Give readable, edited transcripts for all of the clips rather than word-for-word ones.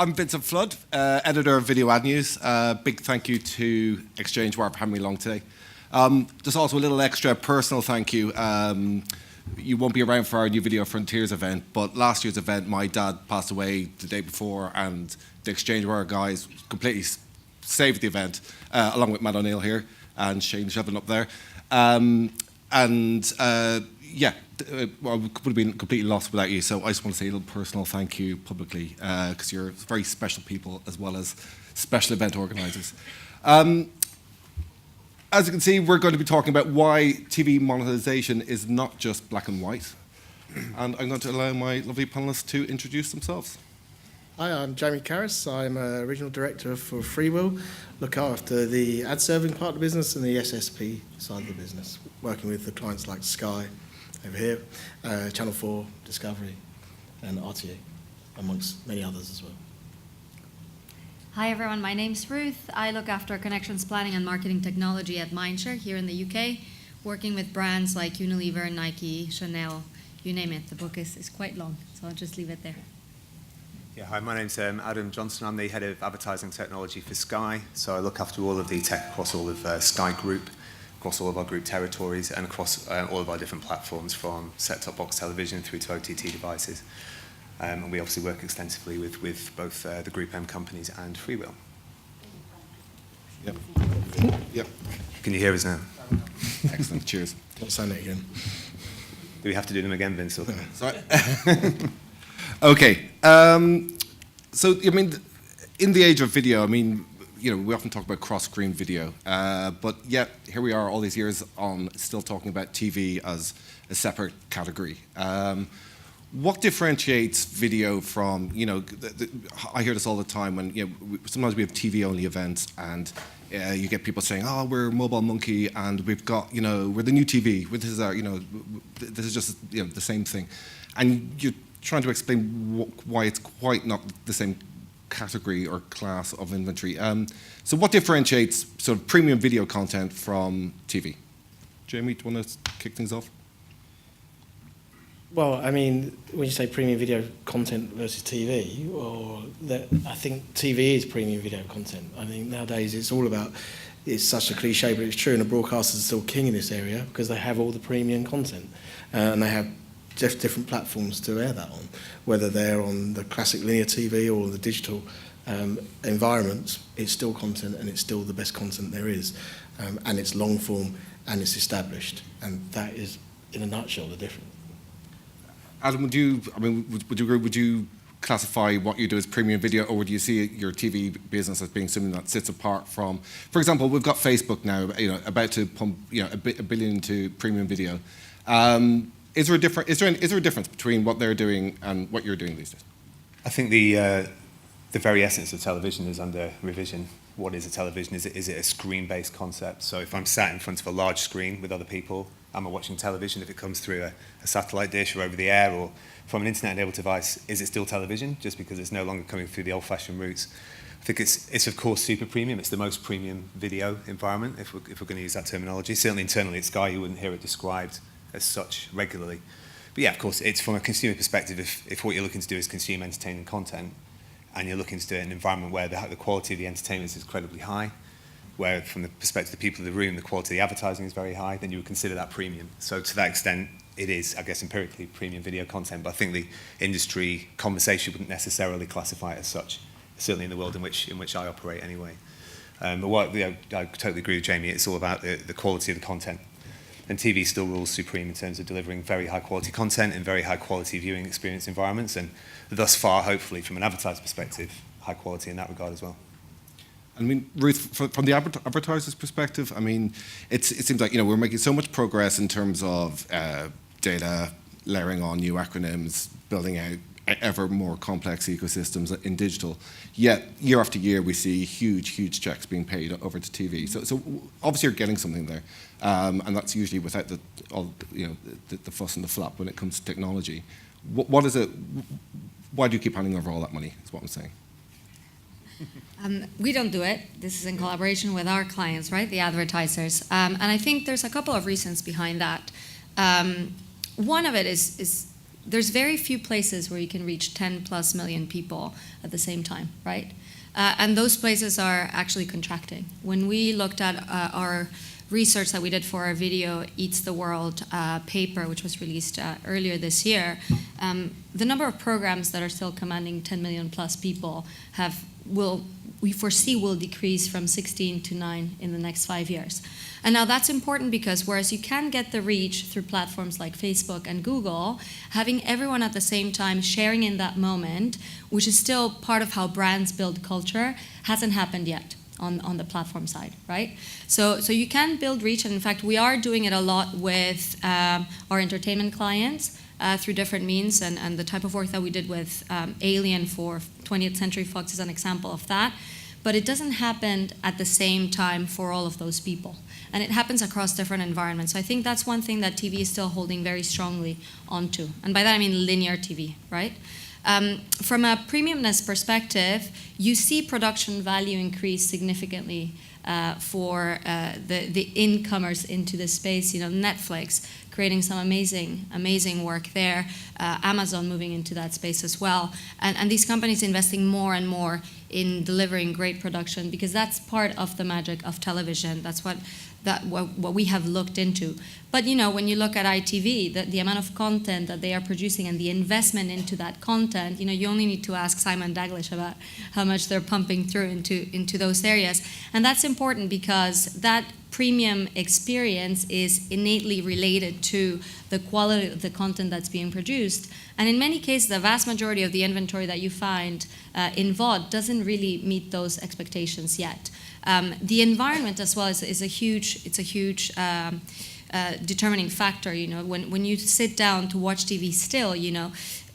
I'm Vincent Flood, editor of Video Ad News. Big thank you to ExchangeWire for having me along today. Just also a little extra personal thank you. You won't be around for our New Video Frontiers event, but last year's event, my dad passed away the day before, and the ExchangeWire guys completely saved the event, along with Matt O'Neill here and Shane Shovin up there. Well, we could have been completely lost without you, so I just want to say a little personal thank you publicly, because you're very special people as well as special event organisers. As you can see, we're going to be talking about why TV monetization is not just black and white, and I'm going to allow my lovely panellists to introduce themselves. Hi, I'm Jamie Carris. I'm a regional director for Freewheel, look after the ad serving part of the business and the SSP side of the business, working with the clients like Sky over here, Channel 4, Discovery, and RTA, amongst many others as well. Hi everyone, my name's Ruth. I look after connections planning and marketing technology at Mindshare here in the UK, working with brands like Unilever, Nike, Chanel, you name it. The book is quite long, so I'll just leave it there. Yeah, hi, my name's Adam Johnson. I'm the head of advertising technology for Sky, so I look after all of the tech across all of Sky Group, across all of our group territories, and across all of our different platforms, from set-top box television through to OTT devices. And we obviously work extensively with both the Group M companies and Freewheel. Yep. Yep. Can you hear us now? Excellent. Cheers. Let's sign it again. Do we have to do them again, Vince? Sorry. Okay. So, I mean, in the age of video, I mean, you know, we often talk about cross-screen video, but yet here we are all these years on still talking about TV as a separate category. What differentiates video from, you know, I hear this all the time when, you know, sometimes we have TV-only events and you get people saying, oh, we're Mobile Monkey and we've got, you know, we're the new TV. This is our, you know, this is just, you know, the same thing. And you're trying to explain why it's quite not the same category or class of inventory. So what differentiates sort of premium video content from TV? Jamie, do you want to kick things off? Well, I mean, when you say premium video content versus TV, well, I think TV is premium video content. I think nowadays it's all about, it's such a cliche, but it's true, and the broadcasters are still king in this area because they have all the premium content. And they have just different platforms to air that on, whether they're on the classic linear TV or the digital environments. It's still content, and it's still the best content there is, and it's long form and it's established, and that is, in a nutshell, the difference. Adam, would you agree? Would you classify what you do as premium video, or would you see your TV business as being something that sits apart from? For example, we've got Facebook now, you know, about to pump, you know, a billion into premium video. Is there a difference between what they're doing and what you're doing these days? I think the very essence of television is under revision. What is a television? Is it a screen-based concept? So if I'm sat in front of a large screen with other people, am I watching television? If it comes through a satellite dish or over the air or from an internet-enabled device, is it still television just because it's no longer coming through the old-fashioned routes? I think it's of course super premium. It's the most premium video environment, if we're going to use that terminology. Certainly internally at Sky, you wouldn't hear it described as such regularly. But yeah, of course, it's from a consumer perspective. If what you're looking to do is consume entertaining content, and you're looking to do it in an environment where the quality of the entertainment is incredibly high, where from the perspective of the people in the room, the quality of the advertising is very high, then you would consider that premium. So to that extent, it is, I guess, empirically premium video content, but I think the industry conversation wouldn't necessarily classify it as such, certainly in the world in which I operate anyway. But what, you know, I totally agree with Jamie, it's all about the quality of the content. And TV still rules supreme in terms of delivering very high quality content in very high quality viewing experience environments, and thus far, hopefully, from an advertiser perspective, high quality in that regard as well. I mean, Ruth, from the advertiser's perspective, I mean, it seems like, you know, we're making so much progress in terms of data, layering on new acronyms, building out ever more complex ecosystems in digital. Yet, year after year, we see huge checks being paid over to TV. So obviously, you're getting something there, and that's usually without the fuss and the flap when it comes to technology. What is it? Why do you keep handing over all that money? Is what I'm saying. We don't do it. This is in collaboration with our clients, right, the advertisers. And I think there's a couple of reasons behind that. One of it is there's very few places where you can reach 10 plus million people at the same time, right? And those places are actually contracting. When we looked at our research that we did for our video Eats the World paper, which was released earlier this year, the number of programs that are still commanding 10 million plus people we foresee will decrease from 16 to 9 in the next 5 years. And now that's important because whereas you can get the reach through platforms like Facebook and Google, having everyone at the same time sharing in that moment, which is still part of how brands build culture, hasn't happened yet on the platform side, right? So you can build reach, and in fact, we are doing it a lot with our entertainment clients through different means, and the type of work that we did with Alien for 20th Century Fox is an example of that. But it doesn't happen at the same time for all of those people. And it happens across different environments. So I think that's one thing that TV is still holding very strongly onto. And by that I mean linear TV, right? From a premiumness perspective, you see production value increase significantly for the incomers into the space. Netflix creating some amazing work there, Amazon moving into that space as well, and these companies investing more and more in delivering great production, because that's part of the magic of television. That's what we have looked into. But when you look at ITV, the amount of content that they are producing and the investment into that content, you only need to ask Simon Daglish about how much they're pumping through into those areas. And that's important because that premium experience is innately related to the quality of the content that's being produced. And in many cases, the vast majority of the inventory that you find in VOD doesn't really meet those expectations yet. The environment as well is a huge determining factor. When you sit down to watch TV still,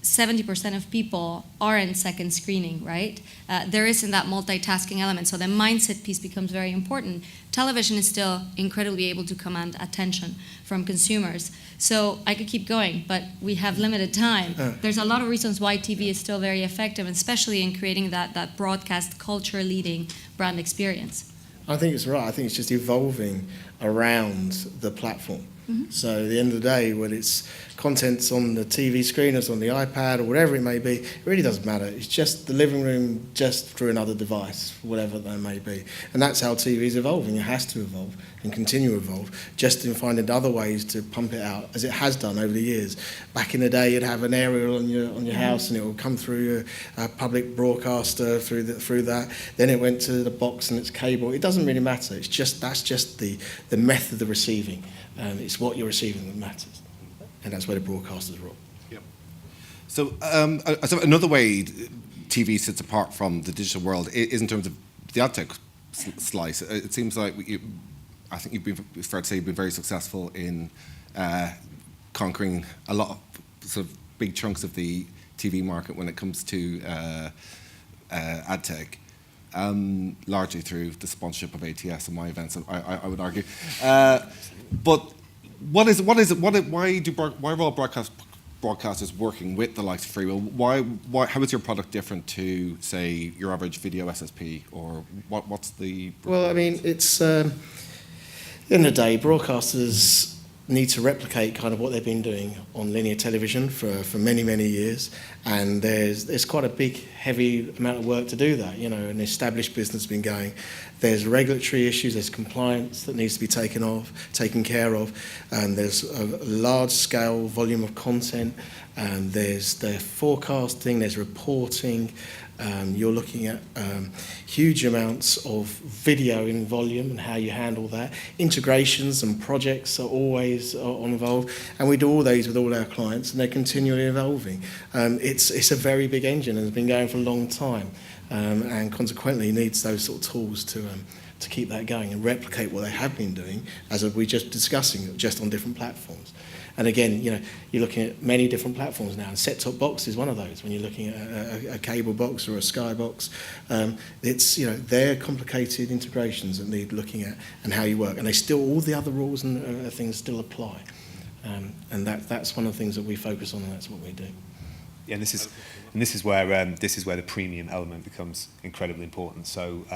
70% of people are in second screening, right? There isn't that multitasking element, so the mindset piece becomes very important. Television is still incredibly able to command attention from consumers. So I could keep going, but we have limited time. There's a lot of reasons why TV is still very effective, especially in creating that broadcast culture-leading brand experience. I think it's right. I think it's just evolving around the platform. Mm-hmm. So at the end of the day, when it's content's on the TV screen, it's on the iPad or whatever it may be, it really doesn't matter. It's just the living room just through another device, whatever that may be. And that's how TV is evolving. It has to evolve and continue to evolve, just in finding other ways to pump it out, as it has done over the years. Back in the day, you'd have an aerial on your house and it would come through a public broadcaster through that. Then it went to the box and it's cable. It doesn't really matter. That's just the method of receiving. It's what you're receiving that matters, and that's where the broadcasters role. Yep. So another way TV sits apart from the digital world is in terms of the ad tech slice. It seems like I think it's fair to say you've been very successful in conquering a lot of sort of big chunks of the TV market when it comes to ad tech. Largely through the sponsorship of ATS and my events, I would argue. But why are all broadcasters working with the likes of Freewheel? How is your product different to, say, your average video SSP, or what's the? Well, I mean, it's at the end of the day, broadcasters need to replicate kind of what they've been doing on linear television for many years, and there's quite a big, heavy amount of work to do that. An established business has been going. There's regulatory issues, there's compliance that needs to be taken care of, and there's a large-scale volume of content, and there's the forecasting, there's reporting. You're looking at huge amounts of video in volume and how you handle that. Integrations and projects are always involved, and we do all those with all our clients, and they're continually evolving. It's a very big engine and it's been going for a long time, and consequently needs those sort of tools to keep that going and replicate what they have been doing, as we're just discussing, just on different platforms. And again, you're looking at many different platforms now, and set-top box is one of those. When you're looking at a cable box or a Sky box, it's they're complicated integrations that need looking at and how you work, and all the other rules and things still apply, and that's one of the things that we focus on, and that's what we do. Yeah, this is where the premium element becomes incredibly important. So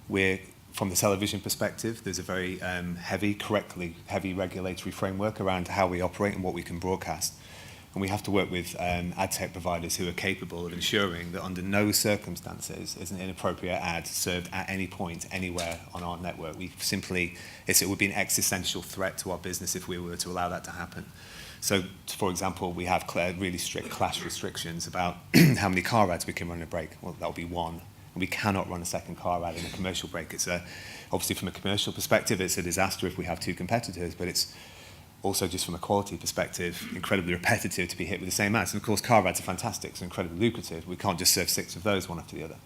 we're, from the television perspective, there's a very heavy regulatory framework around how we operate and what we can broadcast. And we have to work with ad tech providers who are capable of ensuring that under no circumstances is an inappropriate ad served at any point, anywhere on our network. It would be an existential threat to our business if we were to allow that to happen. So, for example, we have really strict class restrictions about how many car ads we can run in a break. Well, that'll be one. And we cannot run a second car ad in a commercial break. Obviously, from a commercial perspective, it's a disaster if we have two competitors, but it's also just from a quality perspective, incredibly repetitive to be hit with the same ads. And of course, car ads are fantastic, so incredibly lucrative. We can't just serve 6 of those one after the other.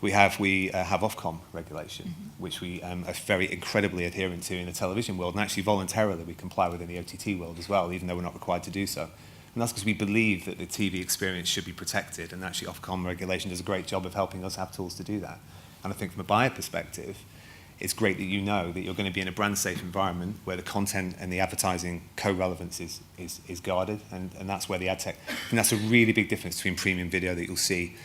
We have Ofcom regulation, which we are very incredibly adherent to in the television world, and actually voluntarily we comply with in the OTT world as well, even though we're not required to do so. And that's because we believe that the TV experience should be protected, and actually Ofcom regulation does a great job of helping us have tools to do that. And I think from a buyer perspective, it's great that you know that you're going to be in a brand-safe environment where the content and the advertising co-relevance is guarded, and that's where the ad tech, and that's a really big difference between premium video that you'll see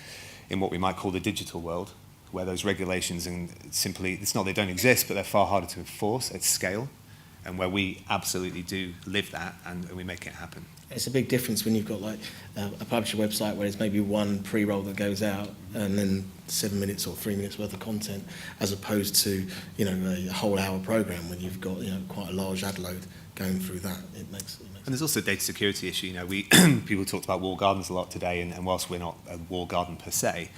in what we might call the digital world, where those regulations and simply, it's not they don't exist, but they're far harder to enforce at scale, and where we absolutely do live that and we make it happen. It's a big difference when you've got like a publisher website where there's maybe one pre-roll that goes out and then 7 minutes or 3 minutes worth of content, as opposed to a whole hour program when you've got quite a large ad load going through that. It makes and there's also a data security issue. We people talked about walled gardens a lot today, and whilst we're not a walled garden per se,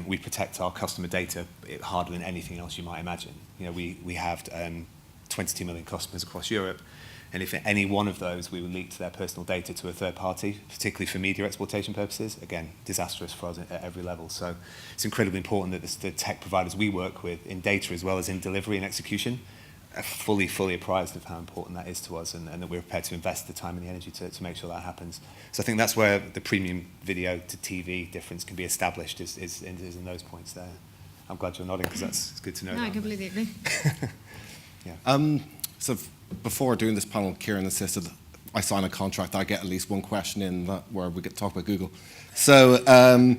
we protect our customer data harder than anything else you might imagine. We have 22 million customers across Europe. And if any one of those we would leak to their personal data to a third party, particularly for media exploitation purposes, again, disastrous for us at every level. So it's incredibly important that the tech providers we work with in data as well as in delivery and execution are fully apprised of how important that is to us, and that we're prepared to invest the time and the energy to make sure that happens. So I think that's where the premium video to TV difference can be established is in those points there. I'm glad you're nodding because it's good to know. No, I completely agree. Yeah. So before doing this panel, Kieran insisted I sign a contract, I get at least one question in where we get to talk about Google. So one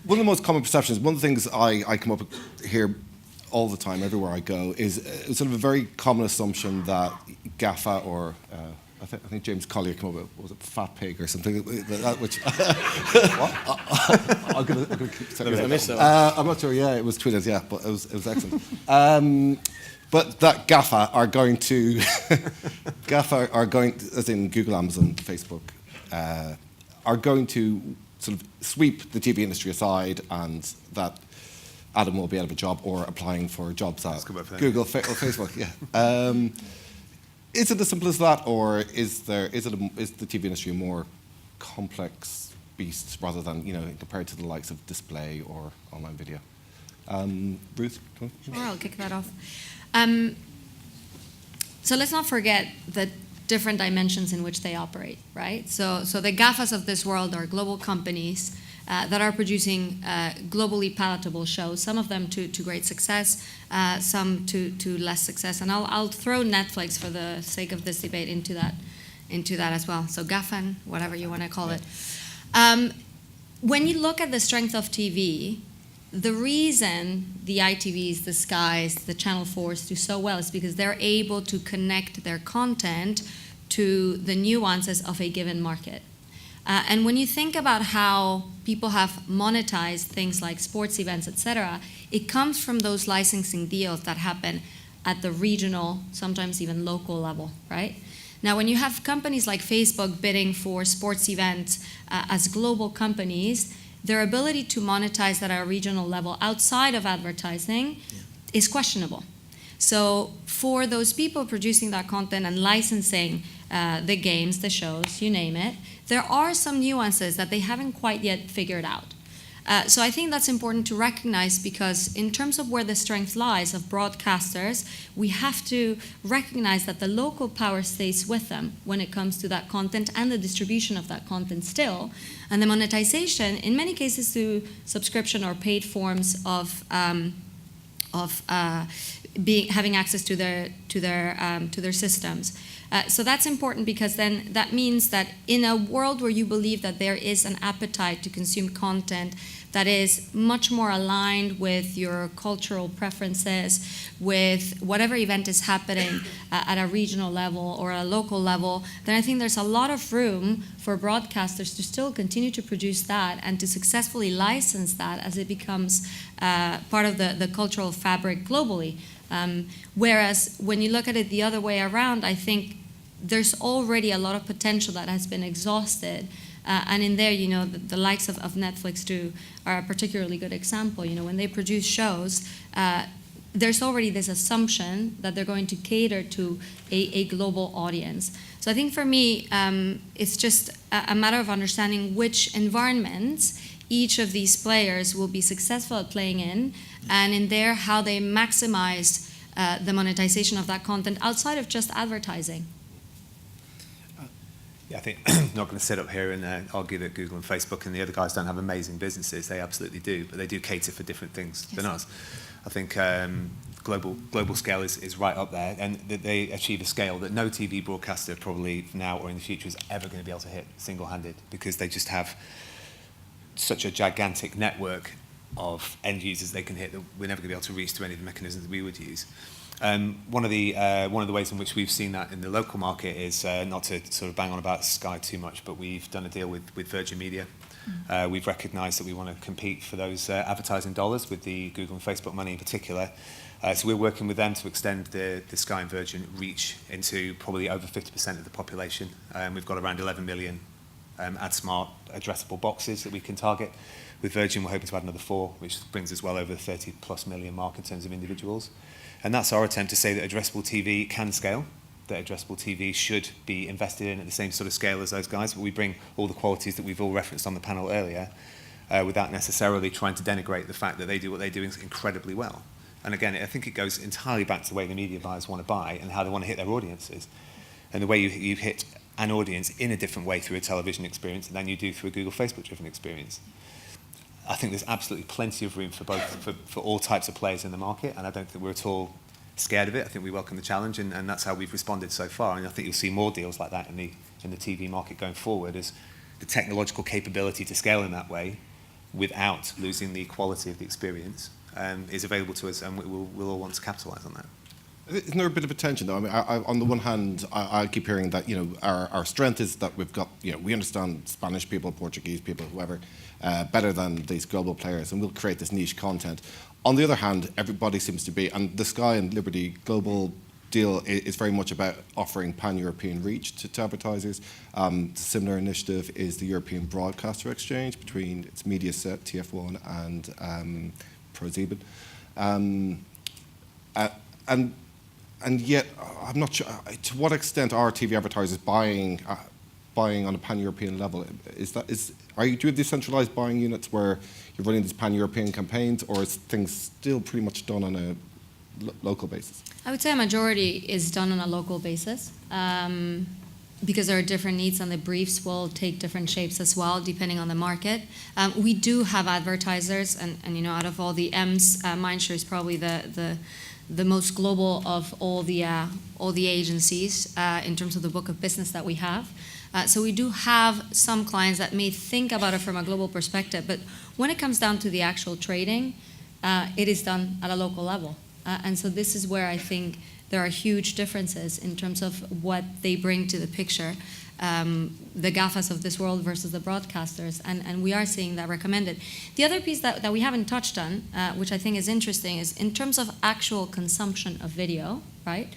of the most common perceptions, one of the things I come up here all the time, everywhere I go, is sort of a very common assumption that GAFA or I think James Collier came up with, was it Fat Pig or something? Which what? I'm gonna keep I'm not sure. Yeah, it was tweeted. Yeah, but it was excellent. But that GAFA are going to as in Google, Amazon, Facebook, are going to sort of sweep the TV industry aside, and that Adam will be out of a job or applying for jobs at Google or Facebook. Yeah. Is it as simple as that, or is the TV industry a more complex beast rather than compared to the likes of display or online video? Ruth? Sure, I'll kick that off. So let's not forget the different dimensions in which they operate, right? So the GAFAs of this world are global companies that are producing globally palatable shows, some of them to great success, some to less success. And I'll throw Netflix, for the sake of this debate, into that as well. So GAFA, whatever you want to call it. When you look at the strength of TV, the reason the ITVs, the Skies, the Channel 4s do so well is because they're able to connect their content to the nuances of a given market. And when you think about how people have monetized things like sports events, etc., it comes from those licensing deals that happen at the regional, sometimes even local level, right? Now, when you have companies like Facebook bidding for sports events as global companies, their ability to monetize that at a regional level outside of advertising is questionable. So for those people producing that content and licensing the games, the shows, you name it, there are some nuances that they haven't quite yet figured out. So I think that's important to recognize, because in terms of where the strength lies of broadcasters, we have to recognize that the local power stays with them when it comes to that content and the distribution of that content still. And the monetization, in many cases through subscription or paid forms of having access to their systems. So that's important, because then that means that in a world where you believe that there is an appetite to consume content that is much more aligned with your cultural preferences, with whatever event is happening at a regional level or a local level, then I think there's a lot of room for broadcasters to still continue to produce that and to successfully license that as it becomes part of the cultural fabric globally. Whereas when you look at it the other way around, I think there's already a lot of potential that has been exhausted. And in there, the likes of Netflix are a particularly good example. When they produce shows, there's already this assumption that they're going to cater to a global audience. So I think for me, it's just a matter of understanding which environments each of these players will be successful at playing in, and in there, how they maximize the monetization of that content outside of just advertising. Yeah, I think I'm not going to sit up here and argue that Google and Facebook and the other guys don't have amazing businesses. They absolutely do, but they do cater for different things than us. I think global scale is right up there, and they achieve a scale that no TV broadcaster probably now or in the future is ever going to be able to hit single-handed, because they just have such a gigantic network of end users they can hit that we're never going to be able to reach through any of the mechanisms that we would use. One of the ways in which we've seen that in the local market is not to sort of bang on about Sky too much, but we've done a deal with Virgin Media. We've recognised that we want to compete for those advertising dollars with the Google and Facebook money in particular. So we're working with them to extend the Sky and Virgin reach into probably over 50% of the population. We've got around 11 million AdSmart addressable boxes that we can target. With Virgin, we're hoping to add another 4, which brings us well over the 30 plus million mark in terms of individuals. And that's our attempt to say that addressable TV can scale, that addressable TV should be invested in at the same sort of scale as those guys, but we bring all the qualities that we've all referenced on the panel earlier without necessarily trying to denigrate the fact that they do what they do incredibly well. And again, I think it goes entirely back to the way the media buyers want to buy and how they want to hit their audiences. And the way you hit an audience in a different way through a television experience than you do through a Google, Facebook-driven experience. I think there's absolutely plenty of room for both, for all types of players in the market, and I don't think we're at all scared of it. I think we welcome the challenge, and that's how we've responded so far. And I think you'll see more deals like that in the TV market going forward, as the technological capability to scale in that way without losing the quality of the experience is available to us, and we'll all want to capitalise on that. Isn't there a bit of a tension, though? I mean, on the one hand, I keep hearing that our strength is that we've got we understand Spanish people, Portuguese people, whoever, better than these global players, and we'll create this niche content. On the other hand, everybody seems to be, and the Sky and Liberty global deal is very much about offering pan-European reach to advertisers. A similar initiative is the European Broadcaster Exchange between its Mediaset, TF1, and ProSieben. And yet, I'm not sure to what extent are TV advertisers buying on a pan-European level. Do you have decentralized buying units where you're running these pan-European campaigns, or is things still pretty much done on a local basis? I would say a majority is done on a local basis, because there are different needs, and the briefs will take different shapes as well, depending on the market. We do have advertisers, and out of all the M's, Mindshare is probably the most global of all the agencies in terms of the book of business that we have. So we do have some clients that may think about it from a global perspective, but when it comes down to the actual trading, it is done at a local level. And so this is where I think there are huge differences in terms of what they bring to the picture, the GAFAs of this world versus the broadcasters, and we are seeing that recommended. The other piece that we haven't touched on, which I think is interesting, is in terms of actual consumption of video, right?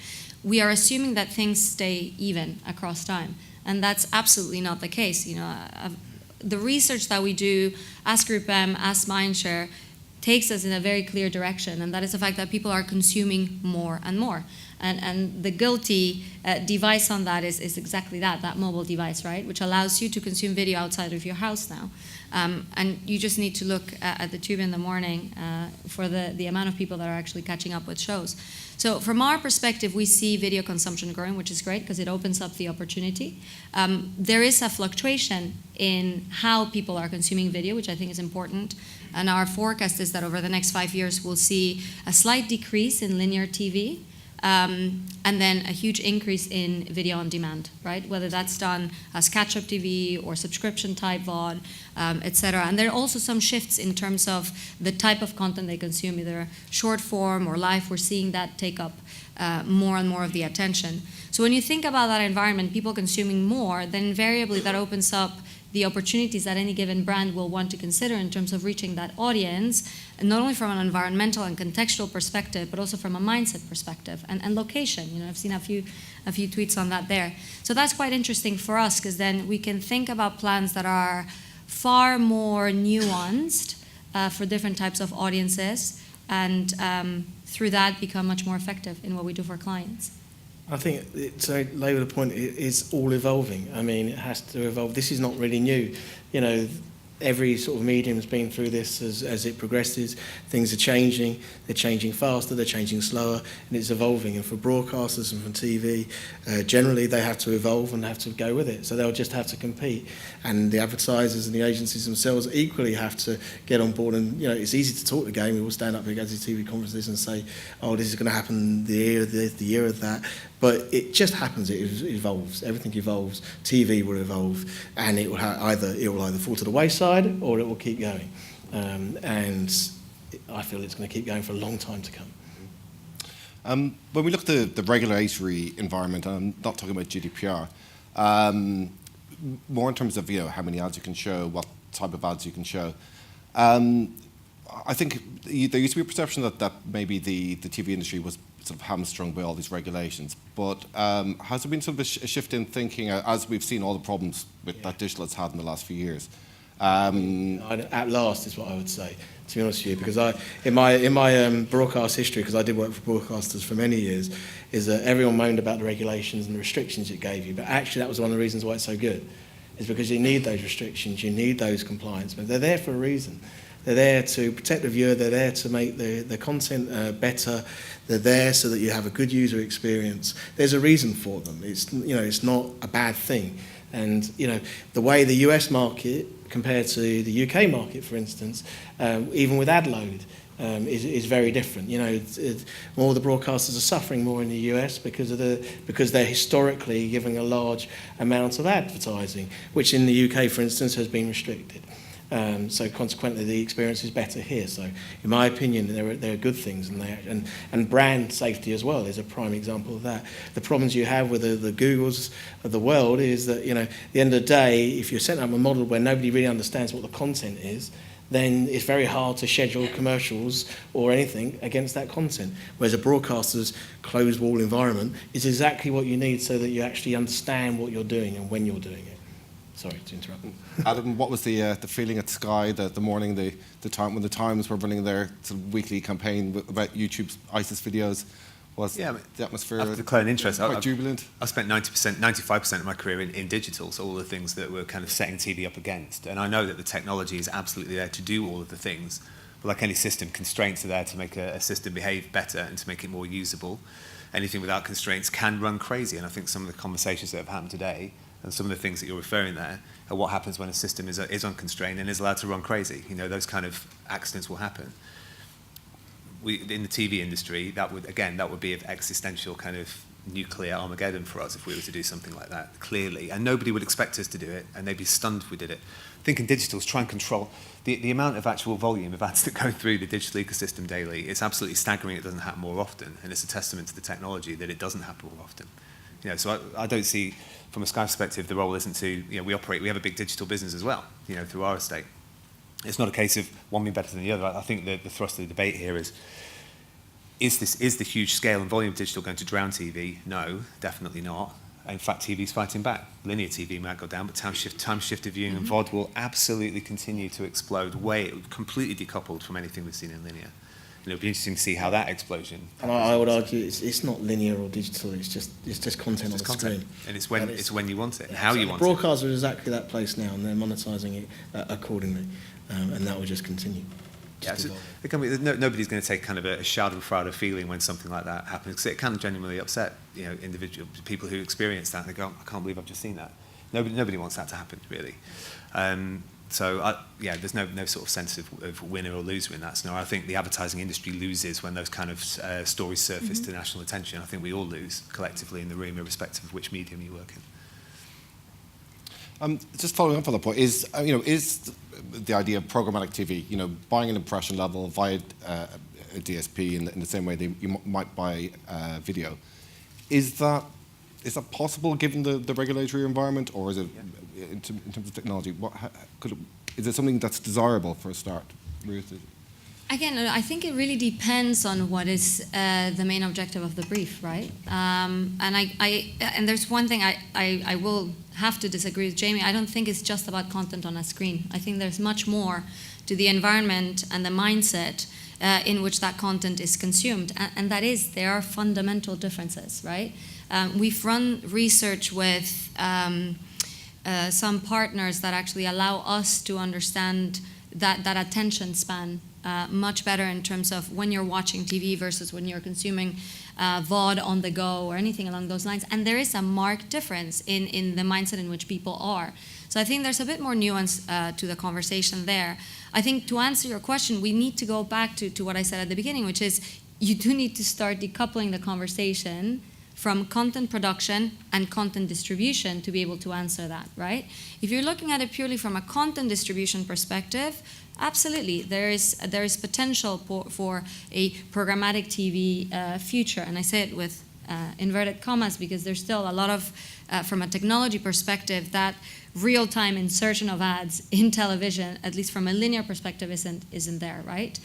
We are assuming that things stay even across time, and that's absolutely not the case. The research that we do as Group M, as Mindshare, takes us in a very clear direction, and that is the fact that people are consuming more and more. And the guilty device on that is exactly that mobile device, right, which allows you to consume video outside of your house now. And you just need to look at the tube in the morning for the amount of people that are actually catching up with shows. So from our perspective, we see video consumption growing, which is great because it opens up the opportunity. There is a fluctuation in how people are consuming video, which I think is important. And our forecast is that over the next 5 years, we'll see a slight decrease in linear TV, and then a huge increase in video on demand, right? Whether that's done as catch-up TV or subscription-type VOD, et cetera. And there are also some shifts in terms of the type of content they consume, either short form or live. We're seeing that take up more and more of the attention. So when you think about that environment, people consuming more, then invariably that opens up the opportunities that any given brand will want to consider in terms of reaching that audience, and not only from an environmental and contextual perspective, but also from a mindset perspective and location. You know, I've seen a few tweets on that there. So that's quite interesting for us, because then we can think about plans that are far more nuanced for different types of audiences, and through that become much more effective in what we do for clients. I think, to labour the point, it's all evolving. I mean, it has to evolve. This is not really new. You know, every sort of medium's been through this as it progresses. Things are changing. They're changing faster, they're changing slower, and it's evolving. And for broadcasters and for TV, generally they have to evolve and have to go with it. So they'll just have to compete. And the advertisers and the agencies themselves equally have to get on board. And, you know, it's easy to talk the game. We all stand up here, go to TV conferences and say, oh, this is going to happen the year of this, the year of that. But it just happens. It evolves. Everything evolves. TV will evolve, and it will either fall to the wayside or it will keep going. And I feel it's going to keep going for a long time to come. When we look at the regulatory environment, and I'm not talking about GDPR, more in terms of, you know, how many ads you can show, what type of ads you can show. I think there used to be a perception that maybe the TV industry was sort of hamstrung by all these regulations. But has there been sort of a shift in thinking as we've seen all the problems with that digital has had in the last few years? At last is what I would say, to be honest with you, because in my broadcast history, because I did work for broadcasters for many years, is that everyone moaned about the regulations and the restrictions it gave you, but actually that was one of the reasons why it's so good, is because you need those restrictions, you need those compliance, but they're there for a reason. They're there to protect the viewer, they're there to make the content better, they're there so that you have a good user experience. There's a reason for them. It's not a bad thing. And, you know, the way the US market compared to the UK market, for instance, even with ad load, is very different. You know, more the broadcasters are suffering more in the US because they're historically giving a large amount of advertising, which in the UK, for instance, has been restricted. So consequently, the experience is better here. So, in my opinion, there are good things, and brand safety as well is a prime example of that. The problems you have with the Googles of the world is that, you know, at the end of the day, if you're setting up a model where nobody really understands what the content is, then it's very hard to schedule commercials or anything against that content. Whereas a broadcaster's closed wall environment is exactly what you need so that you actually understand what you're doing and when you're doing it. Sorry to interrupt. Adam, what was the feeling at Sky the morning, the time when the Times were running their sort of weekly campaign about YouTube's ISIS videos? Was the atmosphere after declaring interest, quite jubilant? I spent 95% of my career in digital, so all the things that were kind of setting TV up against. And I know that the technology is absolutely there to do all of the things. But like any system, constraints are there to make a system behave better and to make it more usable. Anything without constraints can run crazy. And I think some of the conversations that have happened today and some of the things that you're referring there are what happens when a system is unconstrained and is allowed to run crazy. You know, those kind of accidents will happen. In the TV industry, that would be of existential kind of nuclear Armageddon for us if we were to do something like that, clearly. And nobody would expect us to do it, and they'd be stunned if we did it. I think in digital is try and control the amount of actual volume of ads that go through the digital ecosystem daily. It's absolutely staggering. It doesn't happen more often, and it's a testament to the technology that it doesn't happen more often. You know, so I don't see, from a Sky perspective, the role isn't to, you know, we have a big digital business as well, you know, through our estate. It's not a case of one being better than the other. I think the thrust of the debate here is the huge scale and volume of digital going to drown TV? No, definitely not. In fact, TV's fighting back. Linear TV might go down, but time-shifted viewing and VOD will absolutely continue to explode, completely decoupled from anything we've seen in linear. And it'll be interesting to see how that explosion. And I would argue it's not linear or digital. It's just content on the screen. And it's when you want it and how you want it. Broadcasters are exactly that place now, and they're monetising it accordingly, and that will just continue. Yeah, so nobody's going to take kind of a schadenfreude feeling when something like that happens, because it can genuinely upset, you know, individual people who experience that. And they go, I can't believe I've just seen that. Nobody wants that to happen, really. Yeah, there's no sort of sense of winner or loser in that scenario. I think the advertising industry loses when those kind of stories surface to national attention. I think we all lose collectively in the room, irrespective of which medium you work in. Just following up on that point, is the idea of programmatic TV, buying an impression level via a DSP in the same way that you might buy video, is that possible given the regulatory environment, or is it in terms of technology? Is it something that's desirable for a start, Ruth? Again, I think it really depends on what is the main objective of the brief, right? And there's one thing I will have to disagree with Jamie. I don't think it's just about content on a screen. I think there's much more to the environment and the mindset in which that content is consumed. And that is, there are fundamental differences, right? We've run research with some partners that actually allow us to understand that attention span much better in terms of when you're watching TV versus when you're consuming VOD on the go or anything along those lines. And there is a marked difference in the mindset in which people are. So I think there's a bit more nuance to the conversation there. I think to answer your question, we need to go back to what I said at the beginning, which is you do need to start decoupling the conversation from content production and content distribution to be able to answer that, right? If you're looking at it purely from a content distribution perspective, absolutely, there is potential for a programmatic TV future, and I say it with inverted commas because there's still a lot of, from a technology perspective, that real-time insertion of ads in television, at least from a linear perspective, isn't there, right?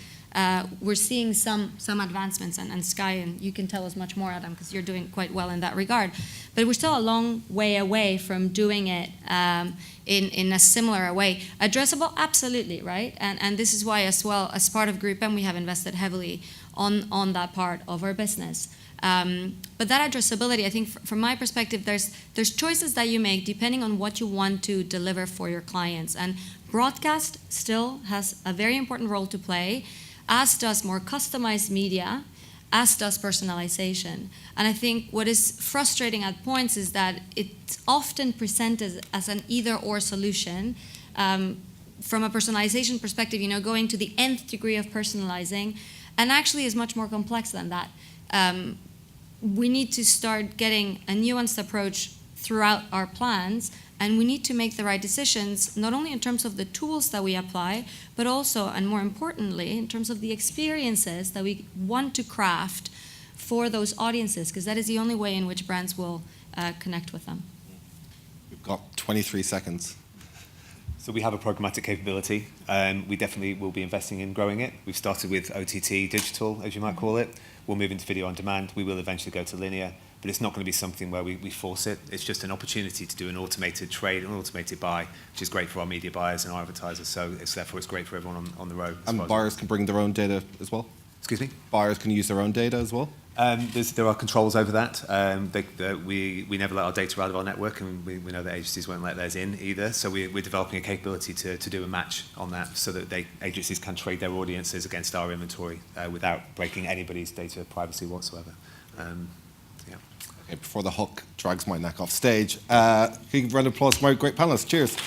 We're seeing some advancements, and Sky, and you can tell us much more, Adam, because you're doing quite well in that regard. But we're still a long way away from doing it in a similar way. Addressable, absolutely, right? And this is why, as well, as part of Group M, we have invested heavily on that part of our business. But that addressability, I think, from my perspective, there's choices that you make depending on what you want to deliver for your clients. And broadcast still has a very important role to play, as does more customized media, as does personalization. And I think what is frustrating at points is that it's often presented as an either-or solution. From a personalization perspective, going to the nth degree of personalizing, and actually is much more complex than that. We need to start getting a nuanced approach throughout our plans, and we need to make the right decisions, not only in terms of the tools that we apply, but also, and more importantly, in terms of the experiences that we want to craft for those audiences, because that is the only way in which brands will connect with them. We've got 23 seconds. So we have a programmatic capability. We definitely will be investing in growing it. We've started with OTT digital, as you might call it. We'll move into video on demand. We will eventually go to linear, but it's not going to be something where we force it. It's just an opportunity to do an automated trade, an automated buy, which is great for our media buyers and our advertisers. So therefore it's great for everyone on the road. And buyers can bring their own data as well? Excuse me? Buyers can use their own data as well? There are controls over that. We never let our data out of our network, and we know that agencies won't let theirs in either. So we're developing a capability to do a match on that, so that agencies can trade their audiences against our inventory without breaking anybody's data privacy whatsoever. Yeah. Okay, before the hook drags my neck off stage, can you give a round of applause for my great panelists? Cheers.